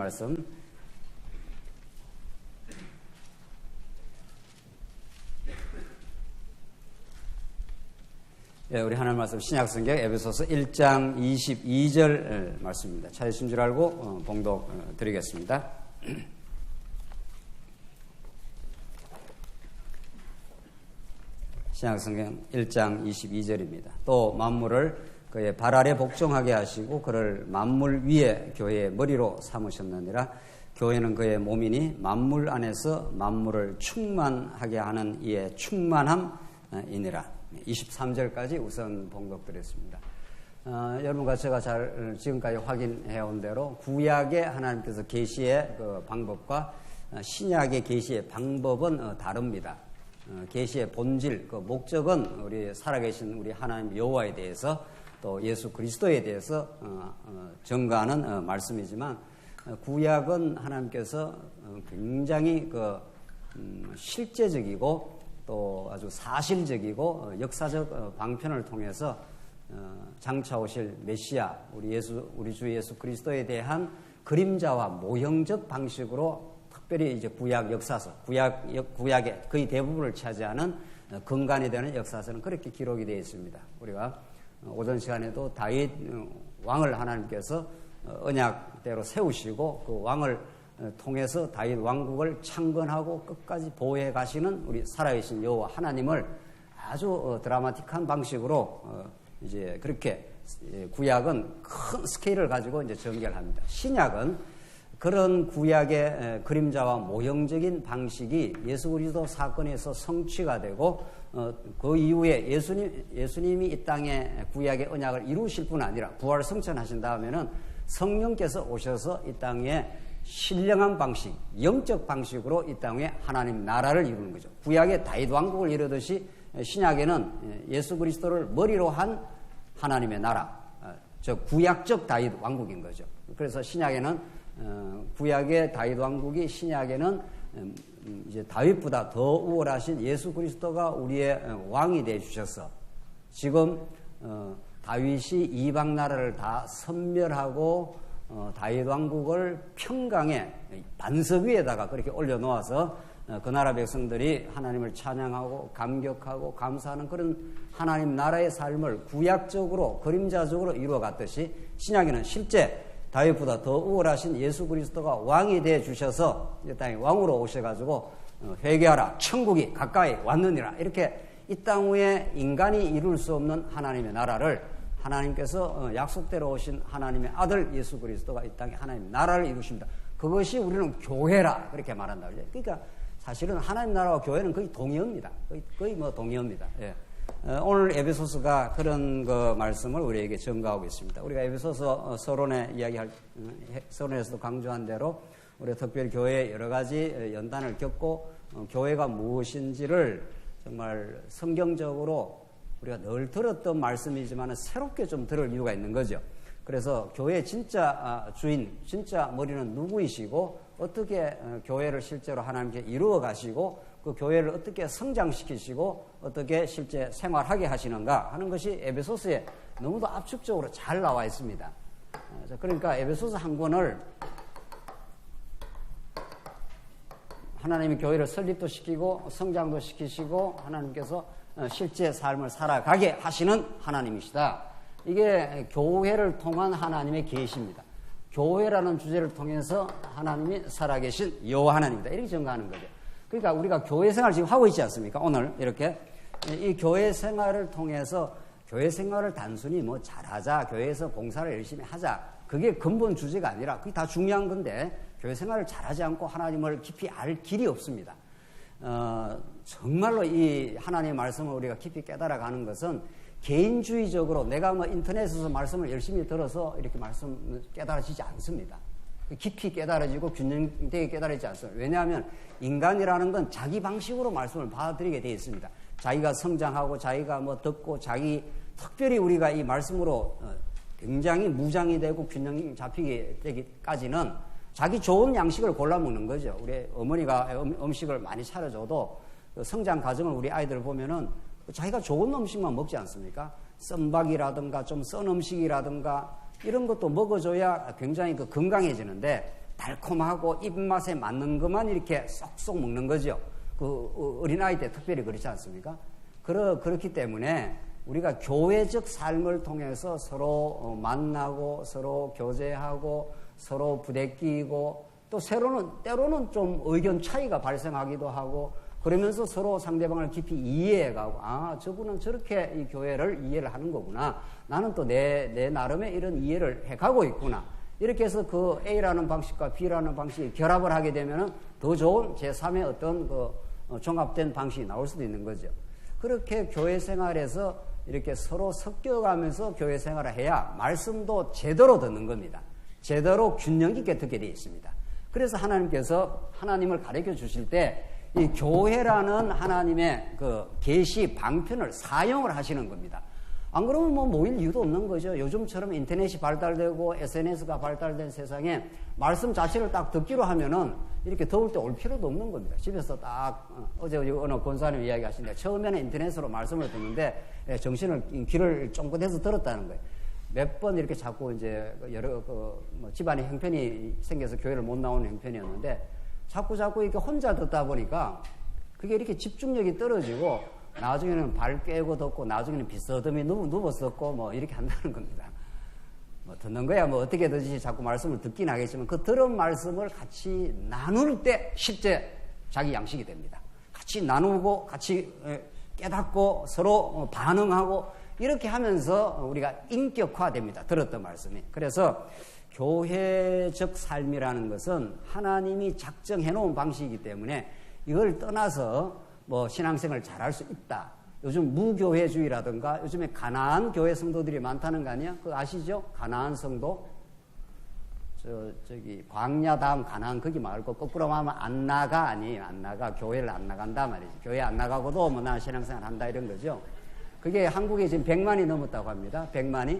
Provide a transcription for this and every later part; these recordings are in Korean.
말씀 우리 하나님 말씀 신약성경 에베소서 1장 22절 말씀입니다. 찾으신 줄 알고 봉독 드리겠습니다. 신약성경 1장 22절입니다. 또 만물을 그의 발 아래 복종하게 하시고 그를 만물 위에 교회의 머리로 삼으셨느니라. 교회는 그의 몸이니 만물 안에서 만물을 충만하게 하는 이의 충만함이니라. 23절까지 우선 봉독드렸습니다. 여러분과 제가 지금까지 확인해온 대로 구약의 하나님께서 계시의 그 방법과 신약의 계시의 방법은 다릅니다. 계시의 본질, 그 목적은 우리 살아계신 우리 하나님 여호와에 대해서 또 예수 그리스도에 대해서 전가하는 말씀이지만 구약은 하나님께서 굉장히 실제적이고 또 아주 사실적이고 역사적 방편을 통해서 장차 오실 메시아 우리 주 예수 그리스도에 대한 그림자와 모형적 방식으로 특별히 이제 구약 역사서 구약의 거의 대부분을 차지하는 근간이 되는 역사서는 그렇게 기록이 되어 있습니다. 우리가 오전 시간에도 다윗 왕을 하나님께서 언약대로 세우시고 그 왕을 통해서 다윗 왕국을 창건하고 끝까지 보호해 가시는 우리 살아계신 여호와 하나님을 아주 드라마틱한 방식으로 이제 그렇게 구약은 큰 스케일을 가지고 이제 전개합니다. 신약은 그런 구약의 그림자와 모형적인 방식이 예수 그리스도 사건에서 성취가 되고 그 이후에 예수님이 이 땅에 구약의 언약을 이루실 뿐 아니라 부활 성천하신 다음에는 성령께서 오셔서 이 땅에 신령한 방식, 영적 방식으로 이 땅에 하나님 나라를 이루는 거죠. 구약의 다윗 왕국을 이루듯이 신약에는 예수 그리스도를 머리로 한 하나님의 나라, 구약적 다윗 왕국인 거죠. 그래서 신약에는 구약의 다윗 왕국이 신약에는 이제 다윗보다 더 우월하신 예수 그리스도가 우리의 왕이 되어 주셔서 지금 다윗이 이방 나라를 다 섬멸하고 다윗 왕국을 평강의 반석 위에다가 그렇게 올려놓아서 그 나라 백성들이 하나님을 찬양하고 감격하고 감사하는 그런 하나님 나라의 삶을 구약적으로 그림자적으로 이루어갔듯이 신약에는 실제 다윗보다 더 우월하신 예수 그리스도가 왕이 되어 주셔서 이 땅에 왕으로 오셔가지고 회개하라 천국이 가까이 왔느니라 이렇게 이 땅 위에 인간이 이룰 수 없는 하나님의 나라를 하나님께서 약속대로 오신 하나님의 아들 예수 그리스도가 이 땅에 하나님 나라를 이루십니다. 그것이 우리는 교회라 그렇게 말한다. 그러니까 사실은 하나님 나라와 교회는 거의 동의어입니다. 거의 동의어입니다. 예. 오늘 에베소서가 그런 그 말씀을 우리에게 전가하고 있습니다. 우리가 에베소서 서론에서도 강조한 대로 우리가 특별히 교회의 여러 가지 연단을 겪고 교회가 무엇인지를 정말 성경적으로 우리가 늘 들었던 말씀이지만 새롭게 좀 들을 이유가 있는 거죠. 그래서 교회의 진짜 주인, 진짜 머리는 누구이시고 어떻게 교회를 실제로 하나님께 이루어 가시고 그 교회를 어떻게 성장시키시고 어떻게 실제 생활하게 하시는가 하는 것이 에베소서에 너무도 압축적으로 잘 나와 있습니다. 그러니까 에베소서 한 권을 하나님이 교회를 설립도 시키고 성장도 시키시고 하나님께서 실제 삶을 살아가게 하시는 하나님이시다. 이게 교회를 통한 하나님의 계시입니다. 교회라는 주제를 통해서 하나님이 살아계신 여호와 하나님이다. 이렇게 전가하는 거죠. 그러니까 우리가 교회 생활을 지금 하고 있지 않습니까? 오늘 이렇게 이 교회 생활을 통해서 교회 생활을 단순히 잘하자, 교회에서 봉사를 열심히 하자, 그게 근본 주제가 아니라 그게 다 중요한 건데 교회 생활을 잘하지 않고 하나님을 깊이 알 길이 없습니다. 정말로 이 하나님의 말씀을 우리가 깊이 깨달아가는 것은 개인주의적으로 내가 인터넷에서 말씀을 열심히 들어서 이렇게 말씀 깨달아지지 않습니다. 깊이 깨달아지고 균형되게 깨달아지지 않습니다. 왜냐하면 인간이라는 건 자기 방식으로 말씀을 받아들이게 되어 있습니다. 자기가 성장하고 자기가 듣고 특별히 우리가 이 말씀으로 굉장히 무장이 되고 균형이 잡히게 되기까지는 자기 좋은 양식을 골라 먹는 거죠. 우리 어머니가 음식을 많이 차려줘도 그 성장 과정을 우리 아이들 보면은 자기가 좋은 음식만 먹지 않습니까? 쌈박이라든가 좀 썬 음식이라든가 이런 것도 먹어줘야 굉장히 건강해지는데 달콤하고 입맛에 맞는 것만 이렇게 쏙쏙 먹는 거죠. 그 어린아이 때 특별히 그렇지 않습니까? 그렇기 때문에 우리가 교회적 삶을 통해서 서로 만나고 서로 교제하고 서로 부대끼고 또 때로는 좀 의견 차이가 발생하기도 하고 그러면서 서로 상대방을 깊이 이해해가고 저분은 저렇게 이 교회를 이해를 하는 거구나. 나는 또 내 나름의 이런 이해를 해가고 있구나. 이렇게 해서 그 A라는 방식과 B라는 방식이 결합을 하게 되면은 더 좋은 제3의 어떤 종합된 방식이 나올 수도 있는 거죠. 그렇게 교회 생활에서 이렇게 서로 섞여가면서 교회 생활을 해야 말씀도 제대로 듣는 겁니다. 제대로 균형 있게 듣게 되어 있습니다. 그래서 하나님께서 하나님을 가르쳐 주실 때 이 교회라는 하나님의 그 계시 방편을 사용을 하시는 겁니다. 안 그러면 뭐 모일 이유도 없는 거죠. 요즘처럼 인터넷이 발달되고 SNS가 발달된 세상에 말씀 자체를 딱 듣기로 하면은 이렇게 더울 때 올 필요도 없는 겁니다. 집에서 딱 어제 어느 권사님 이야기 하시는데 처음에는 인터넷으로 말씀을 듣는데 귀를 쫑긋해서 들었다는 거예요. 몇 번 이렇게 자꾸 이제 여러 집안에 형편이 생겨서 교회를 못 나오는 형편이었는데 자꾸 이렇게 혼자 듣다 보니까 그게 이렇게 집중력이 떨어지고 나중에는 발 깨고 듣고 나중에는 비스듬히 누워서 듣고 뭐 이렇게 한다는 겁니다. 뭐 듣는 거야 뭐 어떻게든지 자꾸 말씀을 듣긴 하겠지만 그 들은 말씀을 같이 나눌 때 실제 자기 양식이 됩니다. 같이 나누고 같이 깨닫고 서로 반응하고 이렇게 하면서 우리가 인격화됩니다. 들었던 말씀이. 그래서 교회적 삶이라는 것은 하나님이 작정해 놓은 방식이기 때문에 이걸 떠나서 뭐 신앙생활을 잘할 수 있다. 요즘 무교회주의라든가 요즘에 가나안 교회 성도들이 많다는 거 아니야? 그거 아시죠? 가나안 성도. 저기 광야 다음 가나안 거기 말고 거꾸로 하면 안 나가 아니에요. 안 나가. 교회를 안 나간다 말이죠. 교회 안 나가고도 뭐 나 신앙생활 한다 이런 거죠. 그게 한국에 지금 100만이 넘었다고 합니다. 100만이.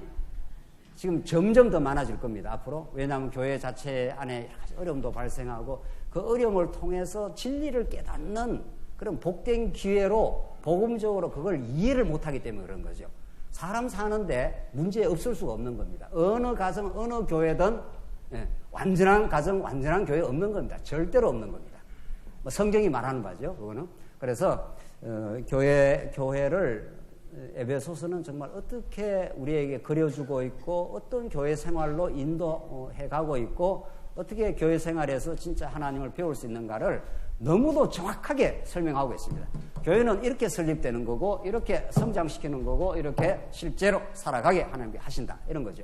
지금 점점 더 많아질 겁니다. 앞으로. 왜냐하면 교회 자체 안에 여러 가지 어려움도 발생하고 그 어려움을 통해서 진리를 깨닫는 그런 복된 기회로 복음적으로 그걸 이해를 못하기 때문에 그런 거죠. 사람 사는데 문제 없을 수가 없는 겁니다. 어느 가정, 어느 교회든 완전한 가정, 완전한 교회 없는 겁니다. 절대로 없는 겁니다. 뭐 성경이 말하는 바죠. 그거는. 그래서 교회를 에베소서는 정말 어떻게 우리에게 그려주고 있고 어떤 교회 생활로 인도해가고 있고 어떻게 교회 생활에서 진짜 하나님을 배울 수 있는가를 너무도 정확하게 설명하고 있습니다. 교회는 이렇게 설립되는 거고 이렇게 성장시키는 거고 이렇게 실제로 살아가게 하나님께 하신다 이런 거죠.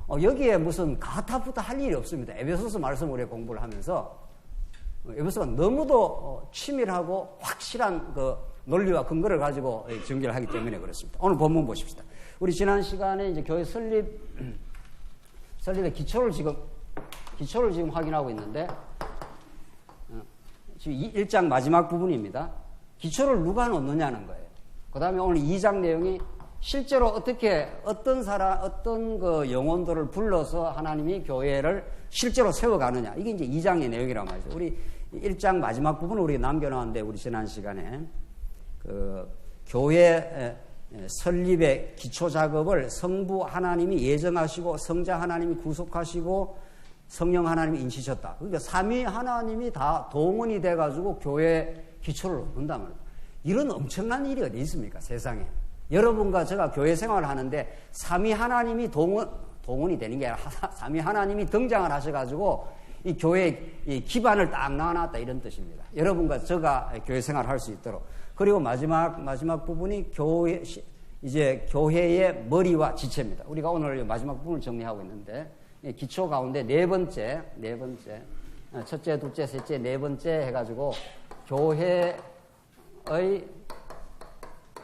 여기에 무슨 가타부타 할 일이 없습니다. 에베소서 말씀을 우리가 공부를 하면서 에베소서가 너무도 치밀하고 확실한 그 논리와 근거를 가지고 전개를 하기 때문에 그렇습니다. 오늘 본문 보십시다. 우리 지난 시간에 이제 교회 설립의 기초를 지금 확인하고 있는데 지금 1장 마지막 부분입니다. 기초를 누가 놓느냐는 거예요. 그 다음에 오늘 2장 내용이 실제로 어떻게 어떤 그 영혼들을 불러서 하나님이 교회를 실제로 세워가느냐. 이게 이제 2장의 내용이란 말이죠. 우리 1장 마지막 부분을 우리가 남겨놨는데 우리 지난 시간에 그 교회 설립의 기초 작업을 성부 하나님이 예정하시고 성자 하나님이 구속하시고 성령 하나님이 인치셨다. 그러니까 삼위 하나님이 다 동원이 돼가지고 교회 기초를 놓는단 말이에요. 이런 엄청난 일이 어디 있습니까? 세상에. 여러분과 제가 교회 생활을 하는데 삼위 하나님이 동원이 되는 게 아니라 삼위 하나님이 등장을 하셔가지고 이 교회의 이 기반을 딱 놔놨다 이런 뜻입니다. 여러분과 제가 교회 생활을 할 수 있도록. 그리고 마지막 부분이 이제 교회의 머리와 지체입니다. 우리가 오늘 마지막 부분을 정리하고 있는데 기초 가운데 네 번째, 첫째, 둘째, 셋째, 네 번째 해가지고 교회의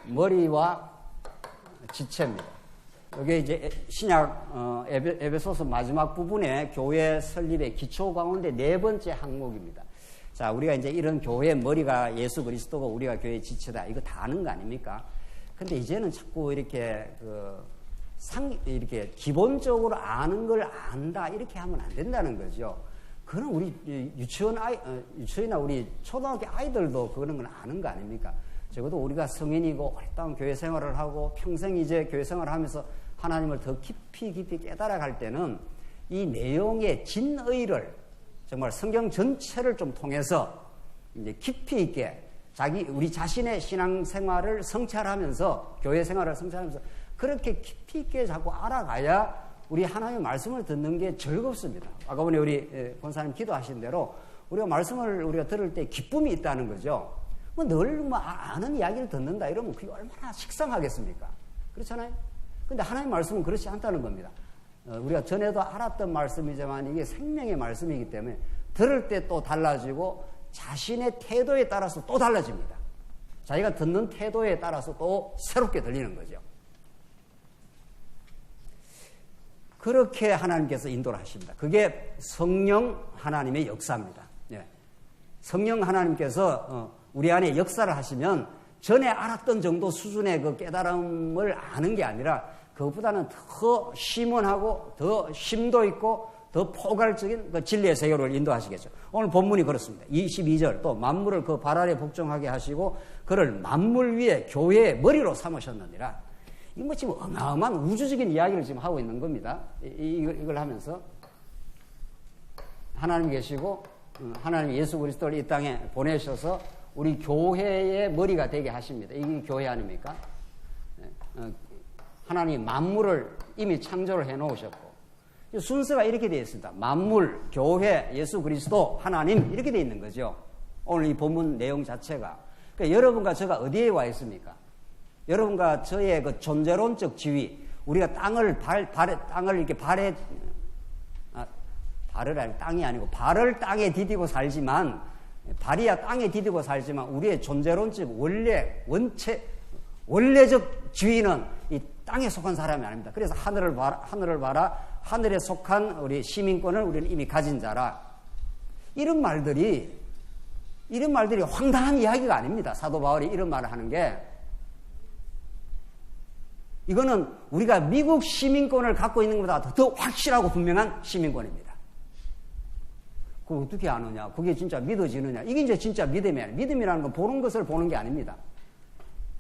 머리와 지체입니다. 이게 이제 신약 에베소서 마지막 부분에 교회 설립의 기초 가운데 네 번째 항목입니다. 자, 우리가 이제 이런 교회의 머리가 예수 그리스도고 우리가 교회의 지체다. 이거 다 아는 거 아닙니까? 근데 이제는 자꾸 이렇게 이렇게 기본적으로 아는 걸 안다. 이렇게 하면 안 된다는 거죠. 그건 우리 유치원이나 우리 초등학교 아이들도 그런 건 아는 거 아닙니까? 적어도 우리가 성인이고 오랫동안 교회 생활을 하고 평생 이제 교회 생활을 하면서 하나님을 더 깊이 깨달아 갈 때는 이 내용의 진의를 정말 성경 전체를 좀 통해서 이제 깊이 있게 우리 자신의 신앙생활을 성찰하면서, 교회 생활을 성찰하면서 그렇게 깊이 있게 자꾸 알아가야 우리 하나님의 말씀을 듣는 게 즐겁습니다. 아까 전에 우리 권사님 기도하신 대로 우리가 말씀을 우리가 들을 때 기쁨이 있다는 거죠. 늘 아는 이야기를 듣는다 이러면 그게 얼마나 식상하겠습니까? 그렇잖아요? 근데 하나님의 말씀은 그렇지 않다는 겁니다. 우리가 전에도 알았던 말씀이지만 이게 생명의 말씀이기 때문에 들을 때 또 달라지고 자신의 태도에 따라서 또 달라집니다. 자기가 듣는 태도에 따라서 또 새롭게 들리는 거죠. 그렇게 하나님께서 인도를 하십니다. 그게 성령 하나님의 역사입니다. 예. 성령 하나님께서 우리 안에 역사를 하시면 전에 알았던 정도 수준의 그 깨달음을 아는 게 아니라 그것보다는 더 심원하고 더 심도 있고 더 포괄적인 그 진리의 세계로 인도하시겠죠. 오늘 본문이 그렇습니다. 22절 또 만물을 그 발 아래 복종하게 하시고 그를 만물 위에 교회의 머리로 삼으셨느니라. 이거 지금 어마어마한 우주적인 이야기를 지금 하고 있는 겁니다. 이걸 하면서 하나님 계시고 하나님 예수 그리스도를 이 땅에 보내셔서 우리 교회의 머리가 되게 하십니다. 이게 교회 아닙니까? 하나님 만물을 이미 창조를 해놓으셨고 순서가 이렇게 되어 있습니다. 만물, 교회, 예수 그리스도, 하나님 이렇게 되어 있는 거죠. 오늘 이 본문 내용 자체가. 그러니까 여러분과 제가 어디에 와 있습니까? 여러분과 저의 그 존재론적 지위, 우리가 땅을 이렇게 땅이 아니고 발을 땅에 디디고 살지만, 발이야 땅에 디디고 살지만 우리의 존재론적 원래적 지위는 이 땅에 속한 사람이 아닙니다. 그래서 하늘을 봐라. 하늘에 속한 우리 시민권을 우리는 이미 가진 자라. 이런 말들이 황당한 이야기가 아닙니다. 사도 바울이 이런 말을 하는 게, 이거는 우리가 미국 시민권을 갖고 있는 것보다 더 확실하고 분명한 시민권입니다. 그걸 어떻게 아느냐? 그게 진짜 믿어지느냐? 이게 이제 진짜 믿음이 아니에요. 믿음이라는 건 보는 것을 보는 게 아닙니다.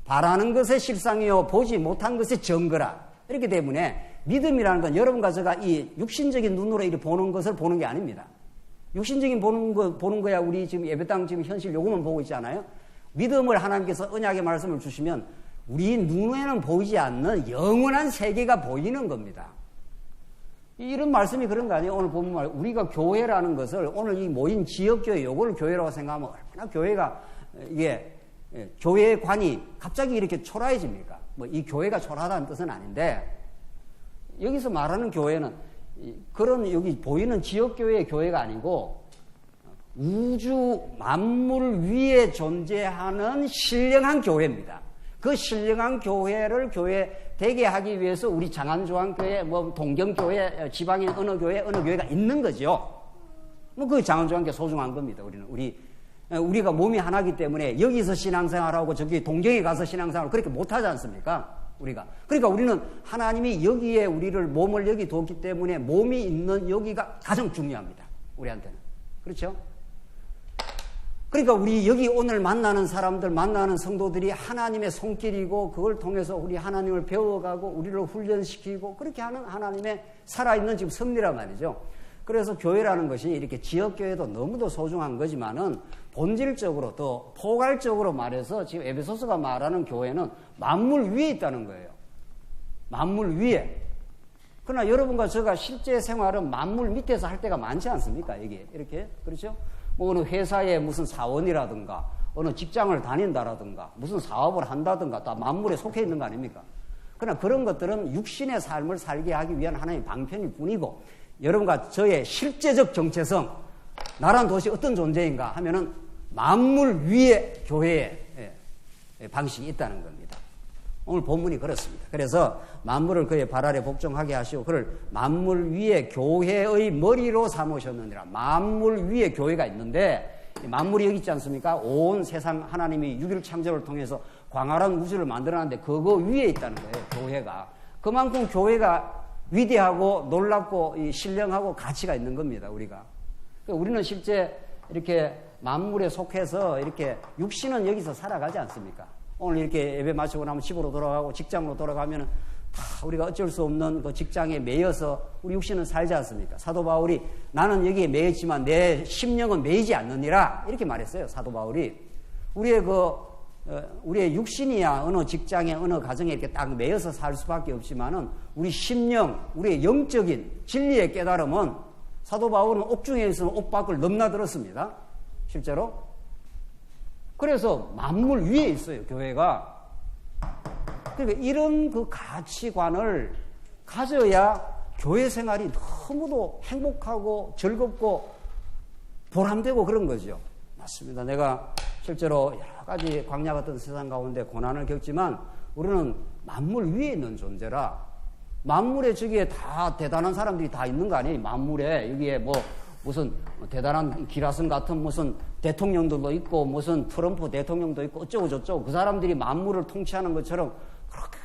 바라는 것의 실상이요 보지 못한 것의 증거라. 이렇기 때문에 믿음이라는 건 여러분과 제가 이 육신적인 눈으로 이렇게 보는 것을 보는 게 아닙니다. 육신적인 보는 거야 우리 지금 예배당 지금 현실 요것만 보고 있잖아요. 믿음을 하나님께서 언약의 말씀을 주시면 우리 눈에는 보이지 않는 영원한 세계가 보이는 겁니다. 이런 말씀이 그런 거 아니에요? 오늘 보면 말 우리가 교회라는 것을 오늘 이 모인 지역교회 요걸 교회라고 생각하면 얼마나 교회가 이게 교회의 관이 갑자기 이렇게 초라해집니까? 뭐 이 교회가 초라하다는 뜻은 아닌데 여기서 말하는 교회는 그런 여기 보이는 지역교회의 교회가 아니고 우주 만물 위에 존재하는 신령한 교회입니다. 그 신령한 교회를 교회 되게 하기 위해서 우리 장안조항교회, 뭐 동경교회, 지방인 어느 교회가 있는 거죠. 뭐 그 장안조항교회 소중한 겁니다. 우리가 몸이 하나이기 때문에 여기서 신앙생활하고 저기 동경에 가서 신앙생활을 그렇게 못하지 않습니까? 그러니까 우리는 하나님이 여기에 우리를 몸을 여기 뒀기 때문에 몸이 있는 여기가 가장 중요합니다. 우리한테는. 그렇죠? 그러니까 우리 여기 오늘 만나는 사람들, 만나는 성도들이 하나님의 손길이고 그걸 통해서 우리 하나님을 배워가고 우리를 훈련시키고 그렇게 하는 하나님의 살아있는 지금 섭리란 말이죠. 그래서 교회라는 것이 이렇게 지역교회도 너무도 소중한 거지만은 본질적으로 또 포괄적으로 말해서 지금 에베소서가 말하는 교회는 만물 위에 있다는 거예요. 만물 위에. 그러나 여러분과 제가 실제 생활은 만물 밑에서 할 때가 많지 않습니까? 이게 이렇게 그렇죠? 뭐 어느 회사에 무슨 사원이라든가 어느 직장을 다닌다라든가 무슨 사업을 한다든가 다 만물에 속해 있는 거 아닙니까? 그러나 그런 것들은 육신의 삶을 살게 하기 위한 하나님의 방편일 뿐이고 여러분과 저의 실제적 정체성, 나란 도시 어떤 존재인가 하면은 만물 위에 교회의 방식이 있다는 겁니다. 오늘 본문이 그렇습니다. 그래서 만물을 그의 발 아래 복종하게 하시고 그를 만물 위에 교회의 머리로 삼으셨느니라. 만물 위에 교회가 있는데 만물이 여기 있지 않습니까? 온 세상 하나님이 6일 창조를 통해서 광활한 우주를 만들어놨는데 그거 위에 있다는 거예요. 교회가. 그만큼 교회가 위대하고 놀랍고 신령하고 가치가 있는 겁니다. 우리가. 우리는 실제 이렇게 만물에 속해서 이렇게 육신은 여기서 살아가지 않습니까? 오늘 이렇게 예배 마치고 나면 집으로 돌아가고 직장으로 돌아가면 우리가 어쩔 수 없는 그 직장에 매여서 우리 육신은 살지 않습니까? 사도 바울이 나는 여기에 매였지만 내 심령은 매이지 않느니라 이렇게 말했어요. 사도 바울이 우리의 육신이야 어느 직장에 어느 가정에 이렇게 딱 매여서 살 수밖에 없지만은 우리 심령, 우리의 영적인 진리의 깨달음은 사도 바울은 옥중에서는 옥 밖을 넘나들었습니다. 실제로. 그래서 만물 위에 있어요, 교회가. 그러니까 이런 그 가치관을 가져야 교회 생활이 너무도 행복하고 즐겁고 보람되고 그런 거죠. 맞습니다. 내가 실제로 여러 가지 광야 같은 세상 가운데 고난을 겪지만 우리는 만물 위에 있는 존재라 만물의 저기에 다 대단한 사람들이 다 있는 거 아니에요? 만물에 여기에 뭐 무슨 대단한 기라슨 같은 무슨 대통령들도 있고 무슨 트럼프 대통령도 있고 어쩌고 저쩌고 그 사람들이 만물을 통치하는 것처럼 그렇게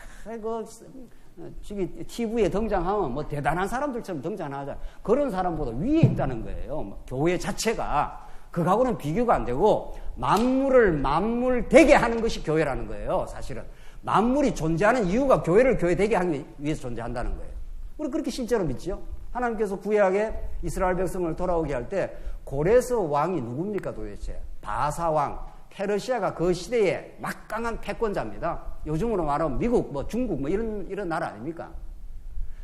저기 TV에 등장하면 뭐 대단한 사람들처럼 등장하자 그런 사람보다 위에 있다는 거예요. 교회 자체가 그거하고는 비교가 안 되고 만물을 만물 되게 하는 것이 교회라는 거예요. 사실은 만물이 존재하는 이유가 교회를 교회 되게 하기 위해서 존재한다는 거예요. 우리 그렇게 실제로 믿죠. 하나님께서 구약에 이스라엘 백성을 돌아오게 할 때 고레스 왕이 누굽니까 도대체? 바사 왕, 페르시아가 그 시대에 막강한 패권자입니다. 요즘으로 말하면 미국, 뭐 중국, 뭐 이런 나라 아닙니까?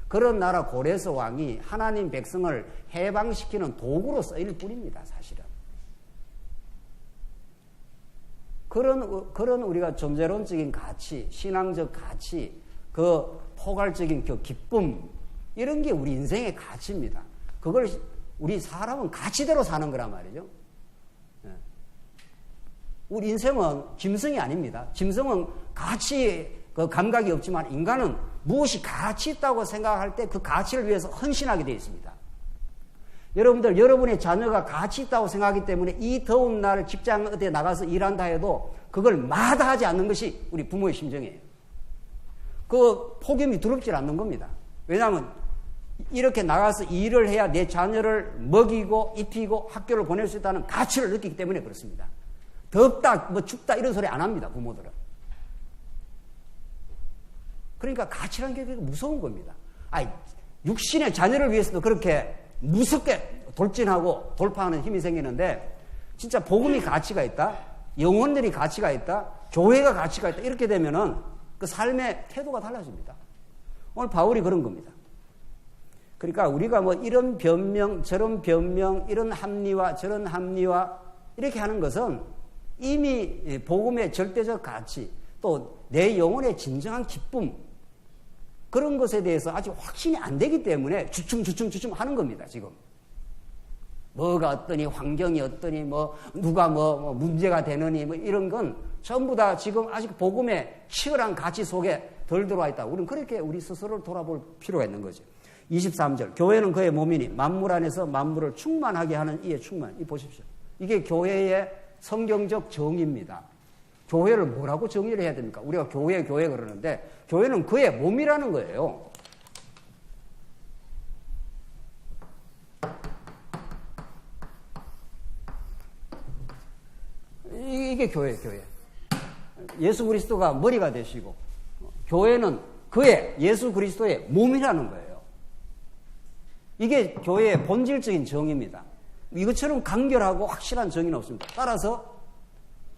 그런 나라 고레스 왕이 하나님 백성을 해방시키는 도구로 쓰일 뿐입니다, 사실은. 그런 우리가 존재론적인 가치, 신앙적 가치, 그 포괄적인 그 기쁨, 이런 게 우리 인생의 가치입니다. 그걸 우리 사람은 가치대로 사는 거란 말이죠. 우리 인생은 짐승이 아닙니다. 짐승은 가치 그 감각이 없지만 인간은 무엇이 가치 있다고 생각할 때 그 가치를 위해서 헌신하게 되어 있습니다. 여러분들, 여러분의 자녀가 가치 있다고 생각하기 때문에 이 더운 날 직장 어디에 나가서 일한다 해도 그걸 마다하지 않는 것이 우리 부모의 심정이에요. 그 폭염이 두렵지 않는 겁니다. 왜냐하면 이렇게 나가서 일을 해야 내 자녀를 먹이고 입히고 학교를 보낼 수 있다는 가치를 느끼기 때문에 그렇습니다. 덥다, 뭐 춥다 이런 소리 안 합니다, 부모들은. 그러니까 가치라는 게 무서운 겁니다. 육신의 자녀를 위해서도 그렇게 무섭게 돌진하고 돌파하는 힘이 생기는데 진짜 복음이 가치가 있다, 영혼들이 가치가 있다, 교회가 가치가 있다 이렇게 되면은 그 삶의 태도가 달라집니다. 오늘 바울이 그런 겁니다. 그러니까 우리가 뭐 이런 변명, 저런 변명, 이런 합리화, 저런 합리화 이렇게 하는 것은 이미 복음의 절대적 가치, 또 내 영혼의 진정한 기쁨 그런 것에 대해서 아직 확신이 안 되기 때문에 주춤 하는 겁니다, 지금. 뭐가 어떠니, 환경이 어떠니, 뭐 누가 뭐 문제가 되느니 뭐 이런 건 전부 다 지금 아직 복음의 치열한 가치 속에 덜 들어와 있다. 우리는 그렇게 우리 스스로를 돌아볼 필요가 있는 거죠. 23절. 교회는 그의 몸이니 만물 안에서 만물을 충만하게 하는 이의 충만. 이 보십시오. 이게 교회의 성경적 정의입니다. 교회를 뭐라고 정의를 해야 됩니까? 우리가 교회 그러는데 교회는 그의 몸이라는 거예요. 이게 교회예요, 교회. 예수 그리스도가 머리가 되시고 교회는 그의 예수 그리스도의 몸이라는 거예요. 이게 교회의 본질적인 정의입니다. 이것처럼 간결하고 확실한 정의는 없습니다. 따라서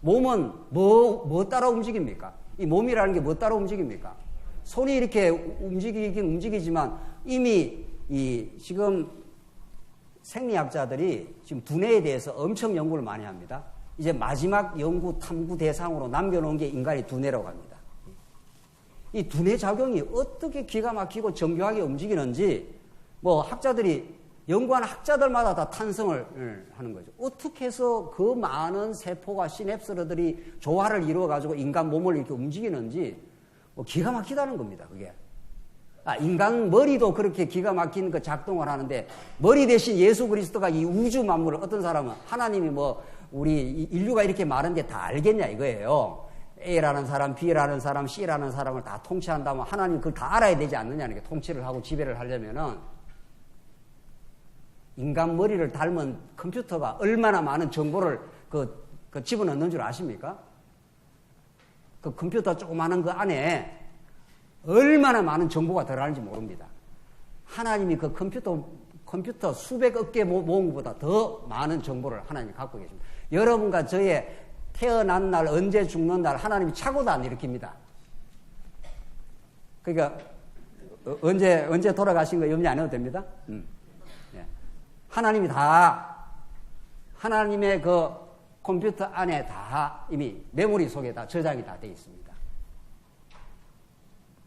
몸은 뭐 따라 움직입니까? 이 몸이라는 게 뭐 따라 움직입니까? 손이 이렇게 움직이긴 움직이지만 이미 지금 생리학자들이 지금 두뇌에 대해서 엄청 연구를 많이 합니다. 이제 마지막 연구 탐구 대상으로 남겨놓은 게 인간의 두뇌라고 합니다. 이 두뇌 작용이 어떻게 기가 막히고 정교하게 움직이는지 뭐 학자들이 연구하는 학자들마다 다 탄성을 하는 거죠. 어떻게 해서 그 많은 세포가 시냅스들이 조화를 이루어가지고 인간 몸을 이렇게 움직이는지 뭐 기가 막히다는 겁니다. 그게. 인간 머리도 그렇게 기가 막힌 그 작동을 하는데 머리 대신 예수 그리스도가 이 우주 만물을 어떤 사람은 하나님이 뭐 우리 인류가 이렇게 많은데 다 알겠냐 이거예요. A라는 사람, B라는 사람, C라는 사람을 다 통치한다면 하나님 그걸 다 알아야 되지 않느냐는 게 통치를 하고 지배를 하려면은 인간 머리를 닮은 컴퓨터가 얼마나 많은 정보를 그 집어넣는 줄 아십니까? 그 컴퓨터 조그마한 그 안에 얼마나 많은 정보가 들어가는지 모릅니다. 하나님이 그 컴퓨터 수백억 개 모은 것보다 더 많은 정보를 하나님이 갖고 계십니다. 여러분과 저의 태어난 날, 언제 죽는 날 하나님이 착오도 안 일으킵니다. 그러니까 언제 돌아가신 거 염려 안 해도 됩니다. 예. 하나님이 다 하나님의 그 컴퓨터 안에 다 이미 메모리 속에 다 저장이 다 되어 있습니다.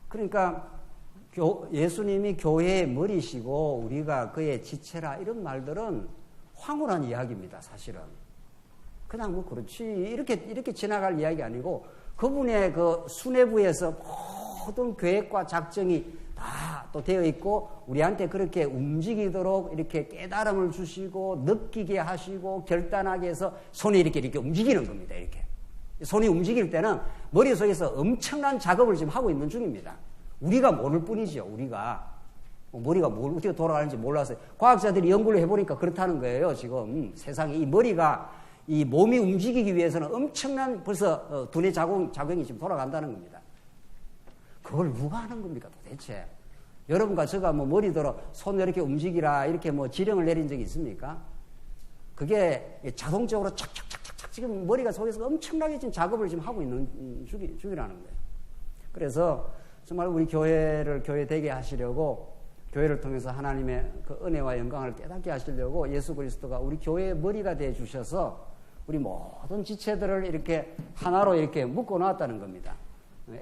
그러니까 예수님이 교회의 머리시고 우리가 그의 지체라 이런 말들은 황홀한 이야기입니다. 사실은 그냥 뭐 그렇지 이렇게 지나갈 이야기 아니고 그분의 그 수뇌부에서 모든 계획과 작정이 다 또 되어 있고 우리한테 그렇게 움직이도록 이렇게 깨달음을 주시고 느끼게 하시고 결단하게 해서 손이 이렇게 움직이는 겁니다. 이렇게 손이 움직일 때는 머릿속에서 엄청난 작업을 지금 하고 있는 중입니다. 우리가 모를 뿐이죠. 우리가 머리가 어떻게 돌아가는지 몰라서 과학자들이 연구를 해보니까 그렇다는 거예요. 지금 세상에 이 머리가 이 몸이 움직이기 위해서는 엄청난 벌써 두뇌 작용이 지금 돌아간다는 겁니다. 그걸 누가 하는 겁니까 도대체? 여러분과 제가 뭐 머리 들어 손 이렇게 움직이라 이렇게 뭐 지령을 내린 적이 있습니까? 그게 자동적으로 착착착착 지금 머리가 속에서 엄청나게 지금 작업을 지금 하고 있는 중이라는 거예요. 그래서 정말 우리 교회를 교회 되게 하시려고 교회를 통해서 하나님의 그 은혜와 영광을 깨닫게 하시려고 예수 그리스도가 우리 교회의 머리가 되어 주셔서 우리 모든 지체들을 이렇게 하나로 이렇게 묶어 놨다는 겁니다.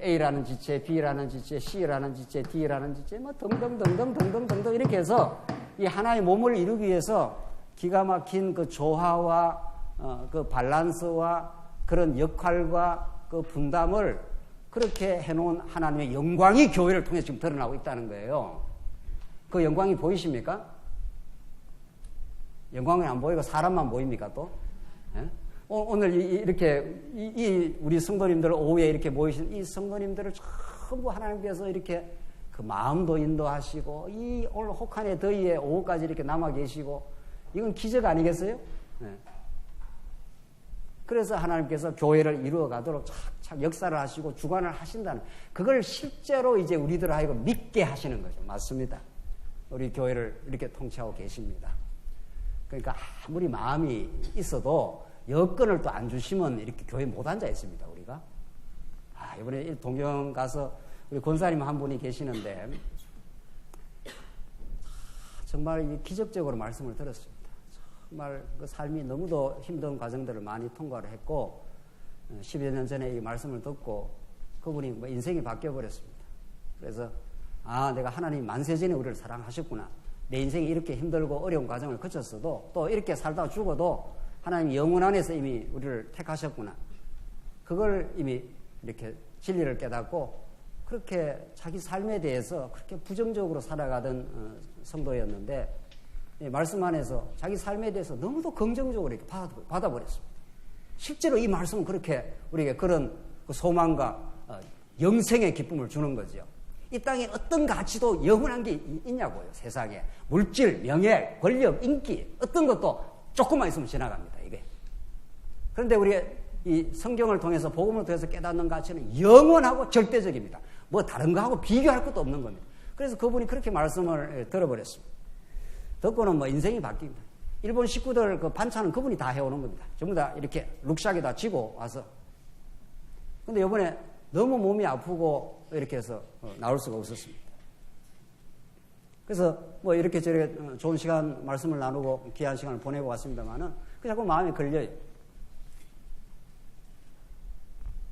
A라는 지체, B라는 지체, C라는 지체, D라는 지체, 뭐 등등 이렇게 해서 이 하나의 몸을 이루기 위해서 기가 막힌 그 조화와 그 밸런스와 그런 역할과 그 분담을 그렇게 해놓은 하나님의 영광이 교회를 통해 지금 드러나고 있다는 거예요. 그 영광이 보이십니까? 영광이 안 보이고 사람만 보입니까 또? 예? 오늘 이렇게 우리 성도님들 오후에 이렇게 모이신 이 성도님들을 전부 하나님께서 이렇게 그 마음도 인도하시고 이 오늘 혹한의 더위에 오후까지 이렇게 남아 계시고 이건 기적 아니겠어요? 예. 그래서 하나님께서 교회를 이루어 가도록 착착 역사를 하시고 주관을 하신다는 그걸 실제로 이제 우리들 하여금 믿게 하시는 거죠. 맞습니다. 우리 교회를 이렇게 통치하고 계십니다. 그러니까 아무리 마음이 있어도 여건을 또 안 주시면 이렇게 교회 못 앉아 있습니다. 우리가 이번에 동경 가서 우리 권사님 한 분이 계시는데 정말 기적적으로 말씀을 들었습니다. 정말 그 삶이 너무도 힘든 과정들을 많이 통과를 했고 10여 년 전에 이 말씀을 듣고 그분이 뭐 인생이 바뀌어버렸습니다. 그래서 내가 하나님 만세전에 우리를 사랑하셨구나. 내 인생이 이렇게 힘들고 어려운 과정을 거쳤어도 또 이렇게 살다가 죽어도 하나님 영원 안에서 이미 우리를 택하셨구나. 그걸 이미 이렇게 진리를 깨닫고 그렇게 자기 삶에 대해서 그렇게 부정적으로 살아가던 성도였는데 말씀 안에서 자기 삶에 대해서 너무도 긍정적으로 이렇게 받아버렸습니다. 실제로 이 말씀은 그렇게 우리에게 그런 소망과 영생의 기쁨을 주는 거죠. 이 땅에 어떤 가치도 영원한 게 있냐고요. 세상에 물질, 명예, 권력, 인기 어떤 것도 조금만 있으면 지나갑니다. 이게. 그런데 우리 이 성경을 통해서 복음을 통해서 깨닫는 가치는 영원하고 절대적입니다. 뭐 다른 거하고 비교할 것도 없는 겁니다. 그래서 그분이 그렇게 말씀을 들어버렸습니다. 듣고는 뭐 인생이 바뀝니다. 일본 식구들 그 반찬은 그분이 다 해오는 겁니다. 전부 다 이렇게 룩샥에다 지고 와서. 근데 이번에 너무 몸이 아프고 이렇게 해서 나올 수가 없었습니다. 그래서 뭐 이렇게 저렇게 좋은 시간 말씀을 나누고 귀한 시간을 보내고 왔습니다만은 자꾸 마음에 걸려요.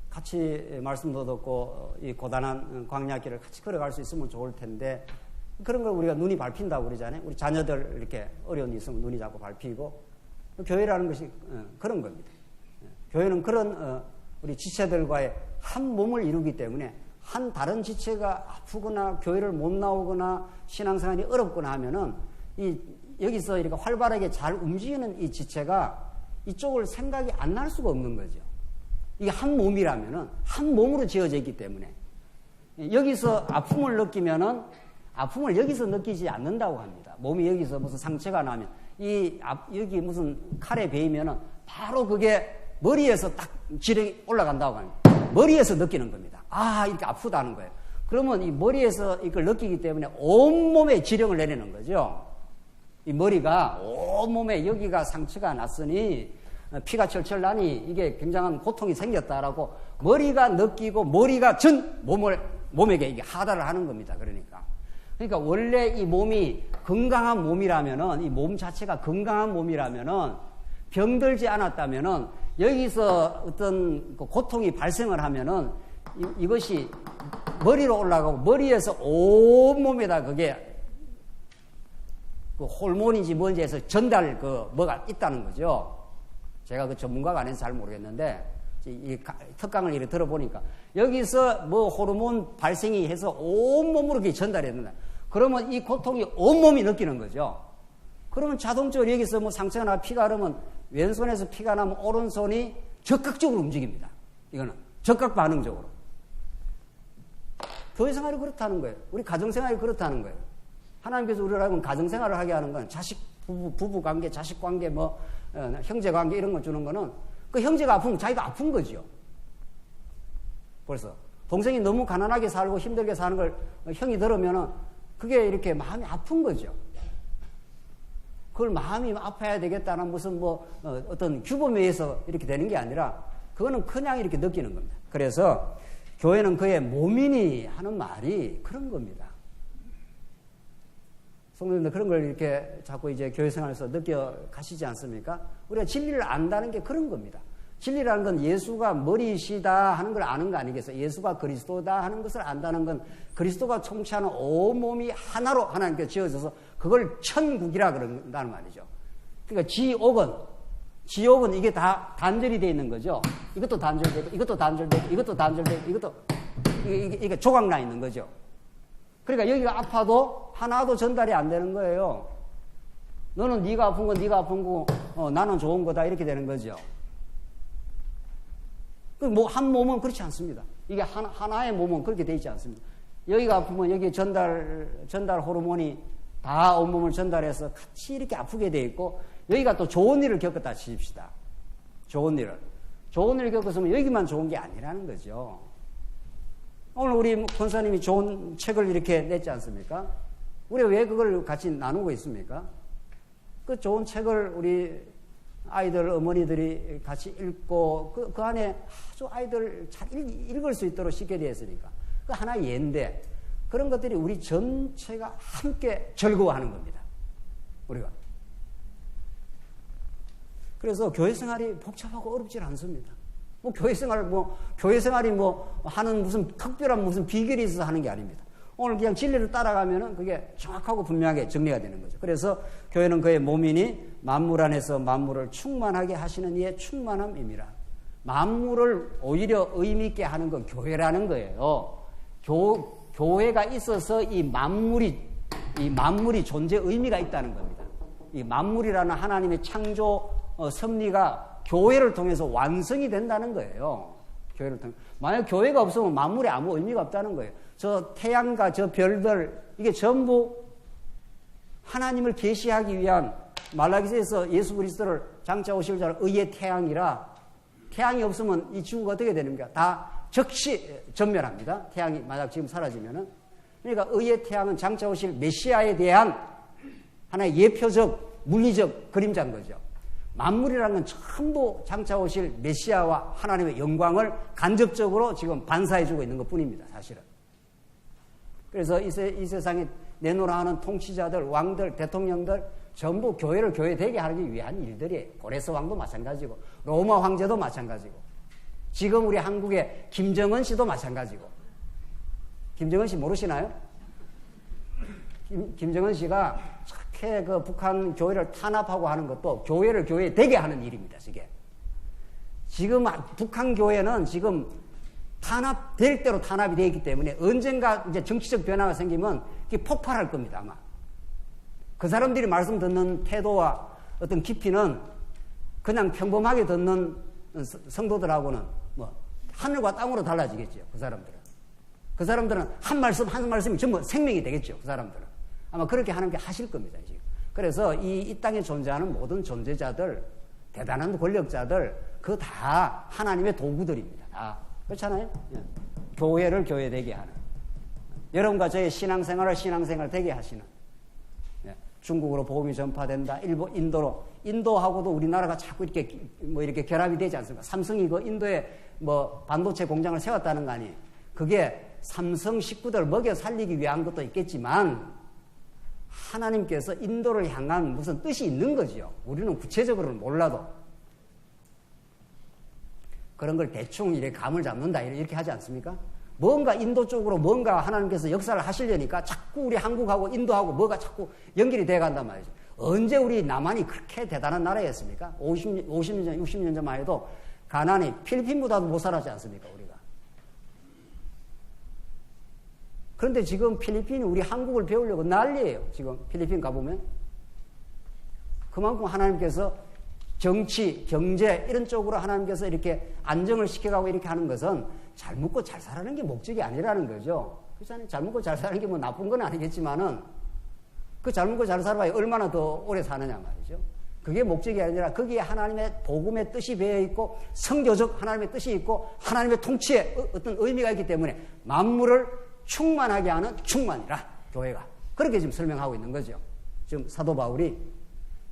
같이 말씀도 듣고 이 고단한 광야길을 같이 걸어갈 수 있으면 좋을 텐데 그런 걸 우리가 눈이 밟힌다고 그러잖아요. 우리 자녀들 이렇게 어려운 일 있으면 눈이 자꾸 밟히고 교회라는 것이 그런 겁니다. 교회는 그런 우리 지체들과의 한 몸을 이루기 때문에 한 다른 지체가 아프거나 교회를 못 나오거나 신앙생활이 어렵거나 하면은 여기서 이렇게 활발하게 잘 움직이는 이 지체가 이쪽을 생각이 안 날 수가 없는 거죠. 이게 한 몸이라면은 한 몸으로 지어져 있기 때문에 여기서 아픔을 느끼면은 아픔을 여기서 느끼지 않는다고 합니다. 몸이 여기서 무슨 상처가 나면 여기 무슨 칼에 베이면은 바로 그게 머리에서 딱 지령이 올라간다고 합니다. 머리에서 느끼는 겁니다. 이렇게 아프다는 거예요. 그러면 이 머리에서 이걸 느끼기 때문에 온몸에 지령을 내리는 거죠. 이 머리가 온몸에 여기가 상처가 났으니 피가 철철 나니 이게 굉장한 고통이 생겼다라고 머리가 느끼고 머리가 전 몸에게 이게 하달을 하는 겁니다. 그러니까 원래 이 몸이 건강한 몸이라면은, 이 몸 자체가 건강한 몸이라면은, 병들지 않았다면은, 여기서 어떤 고통이 발생을 하면은 이것이 머리로 올라가고 머리에서 온몸에다 그게 그 호르몬인지 뭔지 해서 전달 뭐가 있다는 거죠. 제가 그 전문가가 아니어서 잘 모르겠는데, 이 특강을 이렇게 들어보니까, 여기서 뭐 호르몬 발생이 해서 온몸으로 이렇게 전달해야 된다. 그러면 이 고통이 온몸이 느끼는 거죠. 그러면 자동적으로 여기서 뭐 상처가 나 피가 흐르면 왼손에서 피가 나면 오른손이 적극적으로 움직입니다. 이거는 적극 반응적으로. 교회 생활이 그렇다는 거예요. 우리 가정 생활이 그렇다는 거예요. 하나님께서 우리를 가정 생활을 하게 하는 건 자식, 부부 관계, 자식 관계, 뭐 형제 관계 이런 거 주는 거는 그 형제가 아프면 자기가 아픈 거죠. 벌써 동생이 너무 가난하게 살고 힘들게 사는 걸 형이 들으면은 그게 이렇게 마음이 아픈 거죠. 그걸 마음이 아파야 되겠다는 무슨 뭐 어떤 규범에 의해서 이렇게 되는 게 아니라 그거는 그냥 이렇게 느끼는 겁니다. 그래서 교회는 그의 몸이니 하는 말이 그런 겁니다. 성도님들 그런 걸 이렇게 자꾸 이제 교회 생활에서 느껴 가시지 않습니까? 우리가 진리를 안다는 게 그런 겁니다. 진리라는 건 예수가 머리시다 하는 걸 아는 거 아니겠어요? 예수가 그리스도다 하는 것을 안다는 건 그리스도가 통치하는 온몸이 하나로 하나님께 지어져서 그걸 천국이라 그런다는 말이죠. 그러니까 지옥은 이게 다 단절이 되어 있는 거죠. 이것도 단절되고, 이것도 단절되고, 이것도 단절되고, 이것도 이게 조각나 있는 거죠. 그러니까 여기가 아파도 하나도 전달이 안 되는 거예요. 너는 네가 아픈 건 네가 아픈 거고 나는 좋은 거다 이렇게 되는 거죠. 뭐 한 몸은 그렇지 않습니다. 이게 하나의 몸은 그렇게 되어 있지 않습니다. 여기가 아프면 여기 전달 호르몬이 다 온몸을 전달해서 같이 이렇게 아프게 되어 있고, 여기가 또 좋은 일을 겪었다 치십시다. 좋은 일을 겪었으면 여기만 좋은 게 아니라는 거죠. 오늘 우리 권사님이 좋은 책을 이렇게 냈지 않습니까? 우리가 왜 그걸 같이 나누고 있습니까? 그 좋은 책을 우리 아이들, 어머니들이 같이 읽고, 그 안에 아주 아이들 잘 읽을 수 있도록 쉽게 되어 있으니까. 그 하나의 예인데, 그런 것들이 우리 전체가 함께 즐거워하는 겁니다. 우리가. 그래서 교회 생활이 복잡하고 어렵질 않습니다. 교회 생활이 하는 무슨 특별한 무슨 비결이 있어서 하는 게 아닙니다. 오늘 그냥 진리를 따라가면은 그게 정확하고 분명하게 정리가 되는 거죠. 그래서 교회는 그의 몸이니 만물 안에서 만물을 충만하게 하시는 이의 충만함입니다. 만물을 오히려 의미 있게 하는 건 교회라는 거예요. 교회가 있어서 이 만물이 존재 의미가 있다는 겁니다. 이 만물이라는 하나님의 창조 섭리가 교회를 통해서 완성이 된다는 거예요. 교회를 통해. 만약 교회가 없으면 만물에 아무 의미가 없다는 거예요. 저 태양과 저 별들, 이게 전부 하나님을 계시하기 위한, 말라기서에서 예수 그리스도를 장차 오실 줄 의의 태양이라, 태양이 없으면 이 지구가 어떻게 되는가? 다 즉시 전멸합니다. 태양이 만약 지금 사라지면은. 그러니까 의의 태양은 장차 오실 메시아에 대한 하나의 예표적, 물리적 그림자인 거죠. 만물이라는 건 전부 장차 오실 메시아와 하나님의 영광을 간접적으로 지금 반사해주고 있는 것 뿐입니다, 사실은. 그래서 이 세상에 내노라 하는 통치자들, 왕들, 대통령들 전부 교회를 교회되게 하기 위한 일들이에요. 고레스 왕도 마찬가지고, 로마 황제도 마찬가지고, 지금 우리 한국의 김정은 씨도 마찬가지고. 김정은 씨 모르시나요? 김정은 씨가 저렇게 그 북한 교회를 탄압하고 하는 것도 교회를 교회되게 하는 일입니다, 저게. 지금 북한 교회는 지금 탄압될 대로 탄압이 되어 있기 때문에 언젠가 이제 정치적 변화가 생기면 그게 폭발할 겁니다, 아마. 그 사람들이 말씀 듣는 태도와 어떤 깊이는 그냥 평범하게 듣는 성도들하고는 뭐 하늘과 땅으로 달라지겠죠, 그 사람들은 한 말씀이 전부 생명이 되겠죠, 그 사람들은. 아마 그렇게 하나님께 하실 겁니다, 지금. 그래서 이 땅에 존재하는 모든 존재자들, 대단한 권력자들, 그거 다 하나님의 도구들입니다, 다. 그렇잖아요? 교회를 교회되게 하는. 여러분과 저의 신앙생활을 신앙생활 되게 하시는, 중국으로 복음이 전파된다. 일본, 인도로. 인도하고도 우리나라가 자꾸 이렇게 결합이 되지 않습니까? 삼성이 그 인도에 반도체 공장을 세웠다는 거 아니에요? 그게 삼성 식구들 먹여 살리기 위한 것도 있겠지만, 하나님께서 인도를 향한 무슨 뜻이 있는 거죠. 우리는 구체적으로는 몰라도. 그런 걸 대충 이렇게 감을 잡는다. 이렇게 하지 않습니까? 뭔가 인도 쪽으로 뭔가 하나님께서 역사를 하시려니까 자꾸 우리 한국하고 인도하고 뭐가 자꾸 연결이 돼 간단 말이죠. 언제 우리 남한이 그렇게 대단한 나라였습니까? 50년 전, 60년 전만 해도 가난이 필리핀보다도 못 살았지 않습니까, 우리가? 그런데 지금 필리핀이 우리 한국을 배우려고 난리예요. 지금 필리핀 가보면. 그만큼 하나님께서 정치, 경제 이런 쪽으로 하나님께서 이렇게 안정을 시켜가고 이렇게 하는 것은 잘 먹고 잘 살아는 게 목적이 아니라는 거죠. 그렇잖아요. 잘 먹고 잘 사는 게 뭐 나쁜 건 아니겠지만은 그 잘 먹고 잘 살아봐야 얼마나 더 오래 사느냐 말이죠. 그게 목적이 아니라 거기에 하나님의 복음의 뜻이 배어 있고 성교적 하나님의 뜻이 있고 하나님의 통치에 어떤 의미가 있기 때문에 만물을 충만하게 하는 충만이라 교회가 그렇게 지금 설명하고 있는 거죠. 지금 사도 바울이.